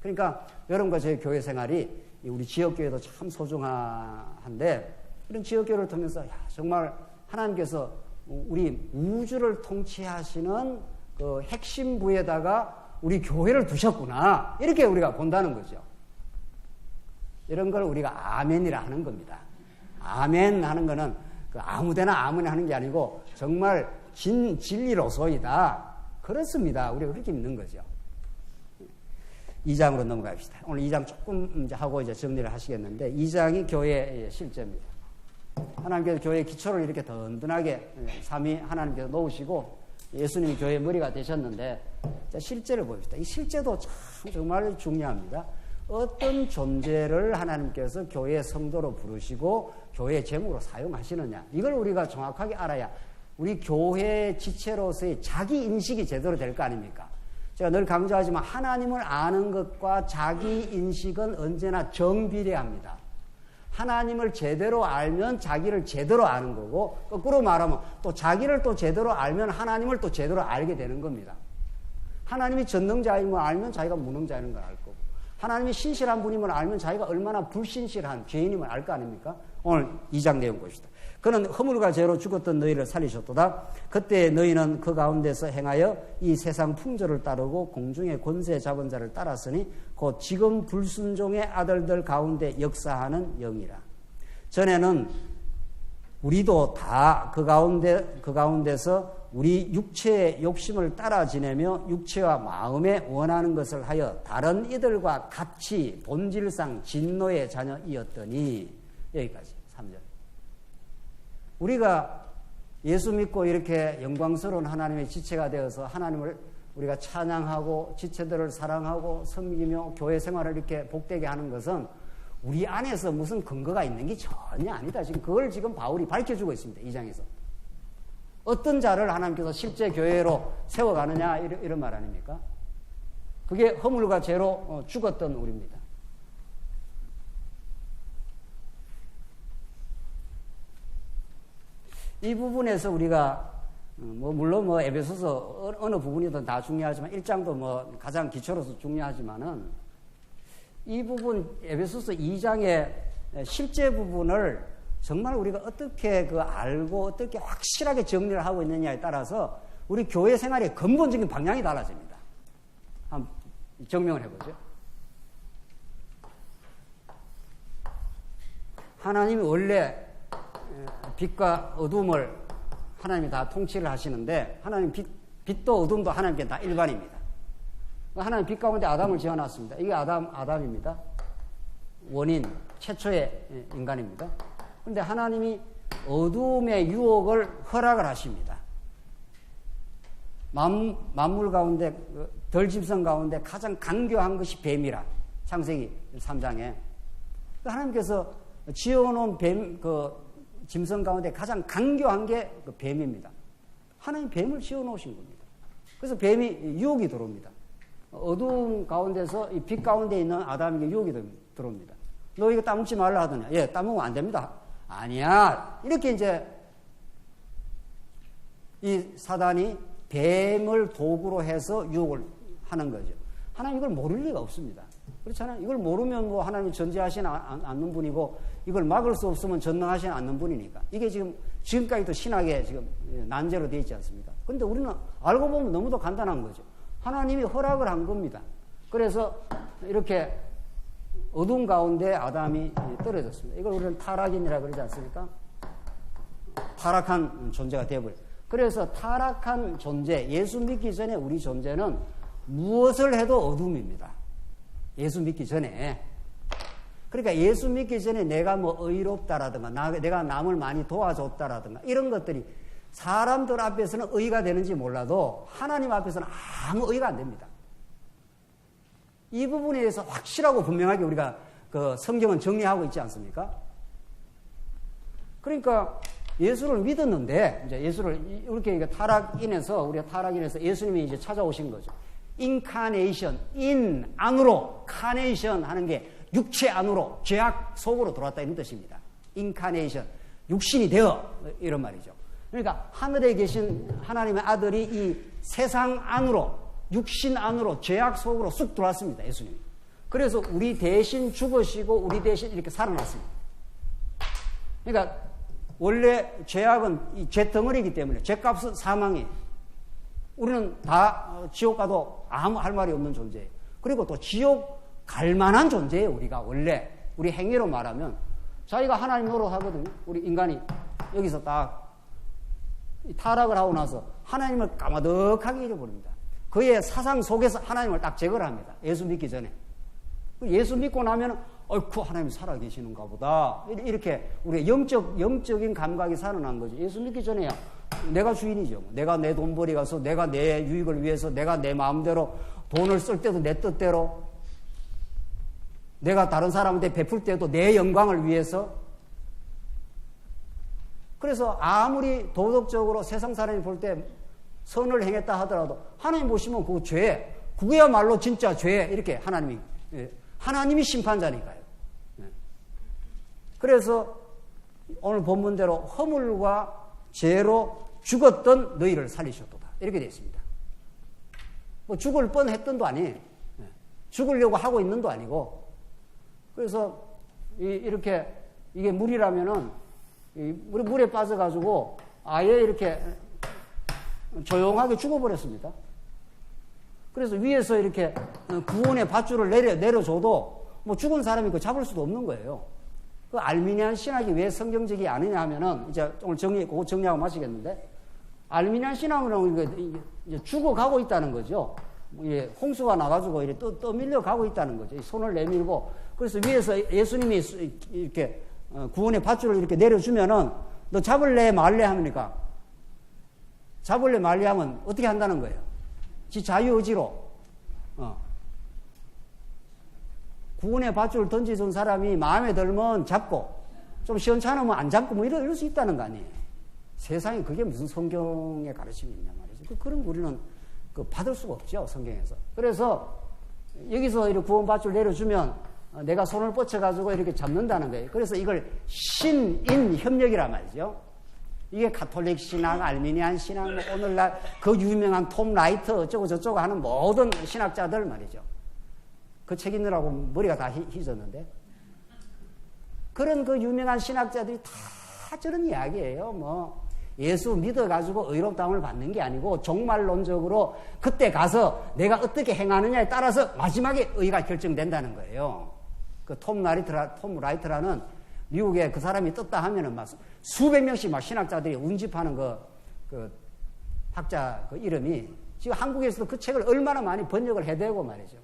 그러니까 여러분과 저희 교회 생활이 우리 지역교회도 참 소중한데 이런 지역교회를 통해서 정말 하나님께서 우리 우주를 통치하시는 그 핵심부에다가 우리 교회를 두셨구나. 이렇게 우리가 본다는 거죠. 이런 걸 우리가 아멘이라 하는 겁니다. 아멘 하는 거는 그 아무데나 아멘 하는 게 아니고 정말 진리로소이다. 그렇습니다. 우리가 그렇게 믿는 거죠. 2장으로 넘어갑시다. 오늘 2장 조금 이제 하고 이제 정리를 하시겠는데 2장이 교회의 실제입니다. 하나님께서 교회의 기초를 이렇게 든든하게 삼위 하나님께서 놓으시고 예수님이 교회의 머리가 되셨는데 실제를 봅시다. 이 실제도 참 정말 중요합니다. 어떤 존재를 하나님께서 교회의 성도로 부르시고 교회의 제목으로 사용하시느냐 이걸 우리가 정확하게 알아야 우리 교회 지체로서의 자기 인식이 제대로 될 거 아닙니까? 제가 늘 강조하지만 하나님을 아는 것과 자기 인식은 언제나 정비례합니다. 하나님을 제대로 알면 자기를 제대로 아는 거고 거꾸로 말하면 또 자기를 또 제대로 알면 하나님을 또 제대로 알게 되는 겁니다. 하나님이 전능자임을 알면 자기가 무능자인 걸 알 거고 하나님이 신실한 분임을 알면 자기가 얼마나 불신실한 죄인임을 알 거 아닙니까? 오늘 2장 내용 보시다. 그는 허물과 죄로 죽었던 너희를 살리셨도다. 그때 너희는 그 가운데서 행하여 이 세상 풍조를 따르고 공중의 권세 잡은 자를 따랐으니 곧 지금 불순종의 아들들 가운데 역사하는 영이라. 전에는 우리도 다 그 가운데서 우리 육체의 욕심을 따라 지내며 육체와 마음에 원하는 것을 하여 다른 이들과 같이 본질상 진노의 자녀이었더니 여기까지 3절. 우리가 예수 믿고 이렇게 영광스러운 하나님의 지체가 되어서 하나님을 우리가 찬양하고 지체들을 사랑하고 섬기며 교회 생활을 이렇게 복되게 하는 것은 우리 안에서 무슨 근거가 있는 게 전혀 아니다. 지금 그걸 지금 바울이 밝혀주고 있습니다. 2장에서. 어떤 자를 하나님께서 실제 교회로 세워가느냐 이런 말 아닙니까? 그게 허물과 죄로 죽었던 우리입니다. 이 부분에서 우리가 물론 에베소서 어느 부분이든 다 중요하지만 1장도 가장 기초로서 중요하지만은 이 부분 에베소서 2장의 실제 부분을 정말 우리가 어떻게 알고 어떻게 확실하게 정리를 하고 있느냐에 따라서 우리 교회 생활의 근본적인 방향이 달라집니다. 한번 정명을 해보죠. 하나님이 원래 빛과 어둠을 하나님이 다 통치를 하시는데 하나님 빛도 어둠도 하나님께 다 일반입니다. 하나님 빛 가운데 아담을 지어놨습니다. 이게 아담입니다. 원인, 최초의 인간입니다. 그런데 하나님이 어둠의 유혹을 허락을 하십니다. 만물 가운데, 덜짐승 가운데 가장 강교한 것이 뱀이라. 창세기 3장에. 하나님께서 지어놓은 짐승 가운데 가장 강교한 게 뱀입니다. 하나님 뱀을 지어놓으신 겁니다. 그래서 뱀이 유혹이 들어옵니다. 어두운 가운데서 이 빛 가운데 있는 아담에게 유혹이 들어옵니다. 너 이거 따먹지 말라 하더냐. 예, 따먹으면 안 됩니다. 아니야. 이렇게 이제 이 사단이 뱀을 도구로 해서 유혹을 하는 거죠. 하나님 이걸 모를 리가 없습니다. 그렇잖아요. 이걸 모르면 뭐 하나님이 전지하시지 않는 분이고 이걸 막을 수 없으면 전능하시지 않는 분이니까. 이게 지금까지도 신학에 지금 난제로 되어 있지 않습니까? 그런데 우리는 알고 보면 너무도 간단한 거죠. 하나님이 허락을 한 겁니다. 그래서 이렇게 어두운 가운데 아담이 떨어졌습니다. 이걸 우리는 타락인이라고 그러지 않습니까? 타락한 존재가 되어버려요. 그래서 타락한 존재, 예수 믿기 전에 우리 존재는 무엇을 해도 어둠입니다. 예수 믿기 전에. 그러니까 예수 믿기 전에 내가 뭐 의롭다라든가 내가 남을 많이 도와줬다라든가 이런 것들이 사람들 앞에서는 의가 되는지 몰라도 하나님 앞에서는 아무 의가 안 됩니다. 이 부분에 대해서 확실하고 분명하게 우리가 그 성경은 정리하고 있지 않습니까? 그러니까 예수를 믿었는데 이제 예수를 이렇게 우리가 타락인에서 예수님이 이제 찾아오신 거죠. 인카네이션, 인 안으로, 카네이션 하는 게 육체 안으로, 죄악 속으로 들어왔다 이런 뜻입니다. 인카네이션, 육신이 되어 이런 말이죠. 그러니까 하늘에 계신 하나님의 아들이 이 세상 안으로, 육신 안으로, 죄악 속으로 쑥 들어왔습니다. 예수님이. 그래서 우리 대신 죽으시고 우리 대신 이렇게 살아났습니다. 그러니까 원래 죄악은 이 죄덩어리이기 때문에 죄값은 사망이에요. 우리는 다 지옥 가도 아무 할 말이 없는 존재예요. 그리고 또 지옥 갈 만한 존재예요. 우리가 원래 우리 행위로 말하면 자기가 하나님 노릇하거든요. 우리 인간이 여기서 딱 타락을 하고 나서 하나님을 까마득하게 잊어버립니다. 그의 사상 속에서 하나님을 딱 제거를 합니다. 예수 믿기 전에. 예수 믿고 나면 어이쿠 하나님 살아계시는가 보다 이렇게 우리가 영적인 감각이 살아난 거죠. 예수 믿기 전에야 내가 주인이죠. 내가 내 돈벌이 가서 내가 내 유익을 위해서 내가 내 마음대로 돈을 쓸 때도 내 뜻대로 내가 다른 사람한테 베풀 때도 내 영광을 위해서. 그래서 아무리 도덕적으로 세상 사람이 볼 때 선을 행했다 하더라도 하나님 보시면 그 죄, 그거야말로 진짜 죄 이렇게 하나님이 심판자니까요. 그래서 오늘 본문대로 허물과 죄로 죽었던 너희를 살리셨도다 이렇게 되어 있습니다. 뭐 죽을 뻔했던도 아니에요. 죽으려고 하고 있는도 아니고. 그래서 이렇게 이게 물이라면은 물에 빠져가지고 아예 이렇게 조용하게 죽어버렸습니다. 그래서 위에서 이렇게 구원의 밧줄을 내려줘도 뭐 죽은 사람이 그 잡을 수도 없는 거예요. 그 알미니안 신학이 왜 성경적이 아니냐 하면은 이제 오늘 그거 정리하고 마치겠는데 알미니안 신학은 이제 죽어가고 있다는 거죠. 홍수가 나가지고 이렇게 떠밀려 가고 있다는 거죠. 손을 내밀고 그래서 위에서 예수님이 이렇게 구원의 밧줄을 이렇게 내려주면은 너 잡을래 말래 합니까? 잡을래 말래 하면 어떻게 한다는 거예요? 지 자유의지로 구원의 밧줄을 던져준 사람이 마음에 들면 잡고 좀 시원찮으면 안 잡고 뭐 이럴 수 있다는 거 아니에요. 세상에 그게 무슨 성경의 가르침이 있냐 말이죠. 그런 거 우리는 받을 수가 없죠. 성경에서. 그래서 여기서 이렇게 구원 밧줄 내려주면 내가 손을 뻗쳐가지고 이렇게 잡는다는 거예요. 그래서 이걸 신인 협력이란 말이죠. 이게 가톨릭 신앙, 알미니안 신앙, 뭐 오늘날 그 유명한 톰 라이터 어쩌고 저쩌고 하는 모든 신학자들 말이죠. 그 책 읽느라고 머리가 다 휘졌는데. 그런 그 유명한 신학자들이 다 저런 이야기예요. 뭐 예수 믿어가지고 의롭다함을 받는 게 아니고 종말론적으로 그때 가서 내가 어떻게 행하느냐에 따라서 마지막에 의가 결정된다는 거예요. 그 톰 라이트라는 미국에 그 사람이 떴다 하면은 막 수백 명씩 막 신학자들이 운집하는 그 학자 그 이름이 지금 한국에서도 그 책을 얼마나 많이 번역을 해대고 말이죠.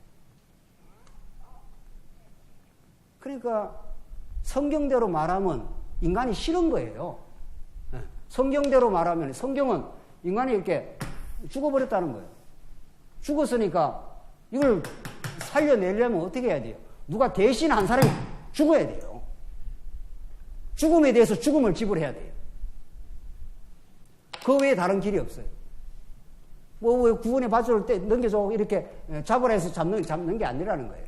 그러니까 성경대로 말하면 인간이 싫은 거예요. 성경대로 말하면 성경은 인간이 이렇게 죽어버렸다는 거예요. 죽었으니까 이걸 살려내려면 어떻게 해야 돼요? 누가 대신 한 사람이 죽어야 돼요. 죽음에 대해서 죽음을 지불해야 돼요. 그 외에 다른 길이 없어요. 뭐 구원의 밧줄을 넘겨줘 이렇게 잡으라 해서 잡는 게 아니라는 거예요.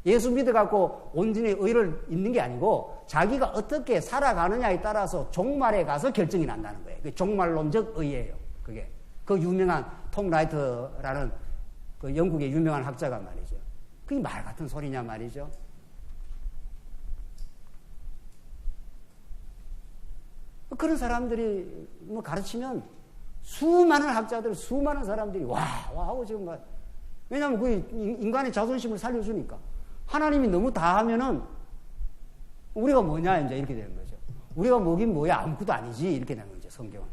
예수 믿어갖고 온전히 의를 있는 게 아니고 자기가 어떻게 살아가느냐에 따라서 종말에 가서 결정이 난다는 거예요. 그게 종말론적 의예요. 그게 그 유명한 톰 라이트라는 그 영국의 유명한 학자가 말이죠. 그게 말 같은 소리냐 말이죠. 그런 사람들이 뭐 가르치면 수많은 학자들, 수많은 사람들이 와 하고 지금 막, 왜냐하면 그 인간의 자존심을 살려주니까. 하나님이 너무 다 하면은 우리가 뭐냐 이제 이렇게 되는 거죠. 우리가 뭐긴 뭐야, 아무것도 아니지 이렇게 되는 거죠. 성경은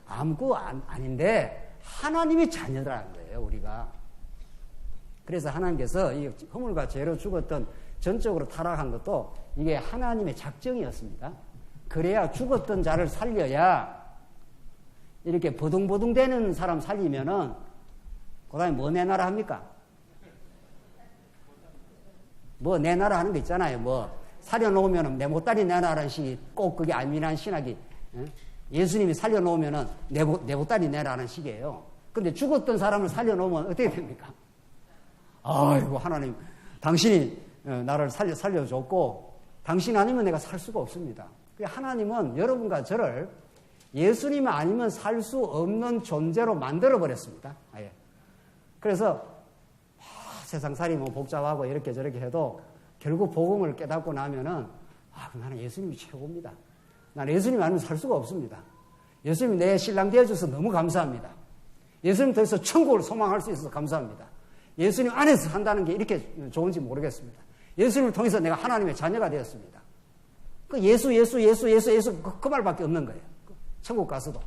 아무것도 아닌데 하나님의 자녀라는 거예요, 우리가. 그래서 하나님께서 이 허물과 죄로 죽었던, 전적으로 타락한 것도 이게 하나님의 작정이었습니다. 그래야 죽었던 자를 살려야, 이렇게 버둥버둥 되는 사람 살리면은 그 다음에 뭐 내놔라 합니까? 뭐 내놔라 하는 거 있잖아요. 뭐 살려놓으면은 내 보따리 내놔라는 식이 꼭 그게 안미란 신학이, 예수님이 살려놓으면은 내 보따리 내라는 식이에요. 근데 죽었던 사람을 살려놓으면 어떻게 됩니까? 아이고, 하나님, 당신이 나를 살려줬고, 당신 아니면 내가 살 수가 없습니다. 하나님은 여러분과 저를 예수님 아니면 살 수 없는 존재로 만들어버렸습니다. 아예. 그래서 세상살이 뭐 복잡하고 이렇게 저렇게 해도 결국 복음을 깨닫고 나면은 나는 예수님이 최고입니다. 나는 예수님 아니면 살 수가 없습니다. 예수님이 내 신랑 되어줘서 너무 감사합니다. 예수님 통해서 천국을 소망할 수 있어서 감사합니다. 예수님 안에서 산다는 게 이렇게 좋은지 모르겠습니다. 예수님을 통해서 내가 하나님의 자녀가 되었습니다. 그 예수 그 말밖에 없는 거예요. 천국 가서도.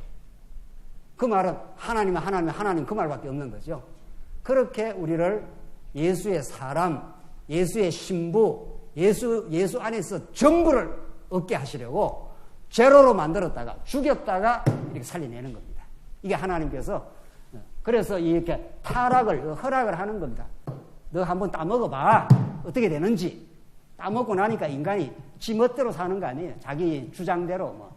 그 말은 하나님 그 말밖에 없는 거죠. 그렇게 우리를 예수의 사람, 예수의 신부, 예수 안에서 전부를 얻게 하시려고 제로로 만들었다가 죽였다가 이렇게 살려내는 겁니다. 이게 하나님께서, 그래서 이렇게 허락을 하는 겁니다. 너 한번 따먹어봐. 어떻게 되는지. 따먹고 나니까 인간이 지 멋대로 사는 거 아니에요. 자기 주장대로 뭐.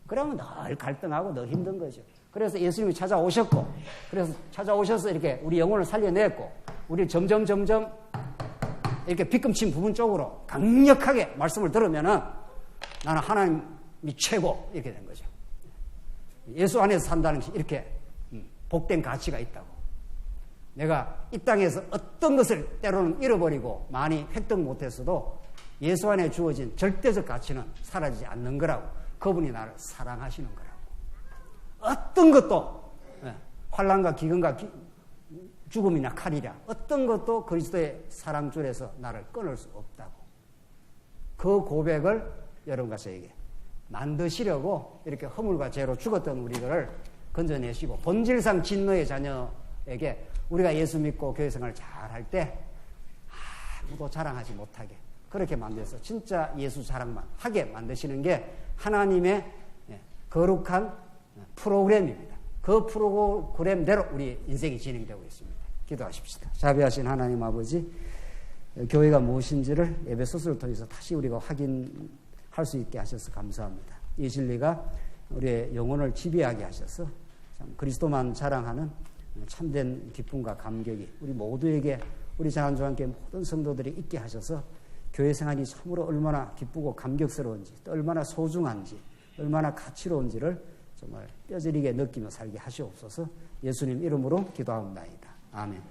그러면 늘 갈등하고 늘 힘든 거죠. 그래서 예수님이 찾아오셨고, 그래서 찾아오셔서 이렇게 우리 영혼을 살려냈고, 우리 점점 이렇게 빗금친 부분 쪽으로 강력하게 말씀을 들으면은 나는 하나님이 최고, 이렇게 된 거죠. 예수 안에서 산다는 것이 이렇게 복된 가치가 있다고. 내가 이 땅에서 어떤 것을 때로는 잃어버리고 많이 획득 못했어도 예수 안에 주어진 절대적 가치는 사라지지 않는 거라고. 그분이 나를 사랑하시는 거라고. 어떤 것도, 환난과 기근과 죽음이나 칼이랴, 어떤 것도 그리스도의 사랑줄에서 나를 끊을 수 없다고. 그 고백을 여러분과 저에게 만드시려고 이렇게 허물과 죄로 죽었던 우리들을 건져내시고, 본질상 진노의 자녀에게 우리가 예수 믿고 교회 생활을 잘 할 때 아무도 자랑하지 못하게 그렇게 만들어서 진짜 예수 자랑만 하게 만드시는 게 하나님의 거룩한 프로그램입니다. 그 프로그램대로 우리 인생이 진행되고 있습니다. 기도하십시다. 자비하신 하나님 아버지, 교회가 무엇인지를 에베소서를 통해서 다시 우리가 확인할 수 있게 하셔서 감사합니다. 이 진리가 우리의 영혼을 지배하게 하셔서 참 그리스도만 자랑하는 참된 기쁨과 감격이 우리 모두에게, 우리 장한주와 함께 모든 성도들이 있게 하셔서 교회 생활이 참으로 얼마나 기쁘고 감격스러운지, 또 얼마나 소중한지, 얼마나 가치로운지를 정말 뼈저리게 느끼며 살게 하시옵소서. 예수님 이름으로 기도하옵나이다. 아멘.